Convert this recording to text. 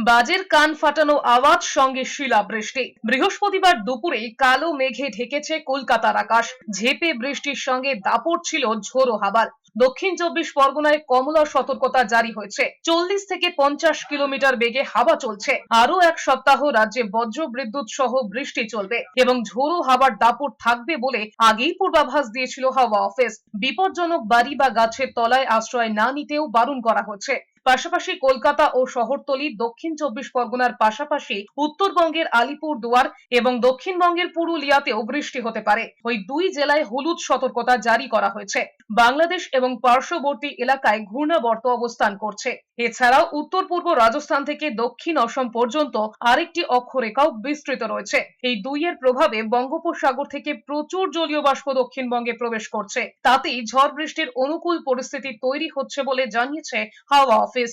বাজের কান ফাটানো আওয়াজ সঙ্গে শিলাবৃষ্টি। বৃহস্পতিবার দুপুরে কালো মেঘে ঢেকেছে কলকাতার আকাশ। ঝেঁপে বৃষ্টির সঙ্গে দাপট ছিল ঝোড়ো হাওয়ার। দক্ষিণ 24 পরগনায় কমলা সতর্কতা জারি হয়েছে। 40 থেকে 50 কিলোমিটার বেগে হাওয়া চলছে। আরো এক সপ্তাহ রাজ্যে বজ্র বিদ্যুৎ সহ বৃষ্টি চলবে এবং ঝোড়ো হাওয়ার দাপট থাকবে বলে আগেই পূর্বাভাস দিয়েছিল হাওয়া অফিস। বিপজ্জনক বাড়ি বা গাছের তলায় আশ্রয় না নিতেও বারণ করা হচ্ছে। পাশাপাশি কলকাতা ও শহরতলি, দক্ষিণ 24 পরগনার পাশাপাশি উত্তরবঙ্গের আলিপুরদুয়ার এবং দক্ষিণবঙ্গের পুরুলিয়াতেও বৃষ্টি হতে পারে। ওই দুই জেলায় হলুদ সতর্কতা জারি করা হয়েছে। বাংলাদেশ এবং পার্শ্ববর্তী এলাকায় ঘূর্ণাবর্ত অবস্থান করছে। এছাড়াও উত্তর পূর্ব রাজস্থান থেকে দক্ষিণ অসম পর্যন্ত আরেকটি অক্ষরেখাও বিস্তৃত রয়েছে। এই দুইয়ের প্রভাবে বঙ্গোপসাগর থেকে প্রচুর জলীয় বাষ্প দক্ষিণবঙ্গে প্রবেশ করছে। তাতেই ঝড় বৃষ্টির অনুকূল পরিস্থিতি তৈরি হচ্ছে বলে জানিয়েছে হাওয়া অফিস।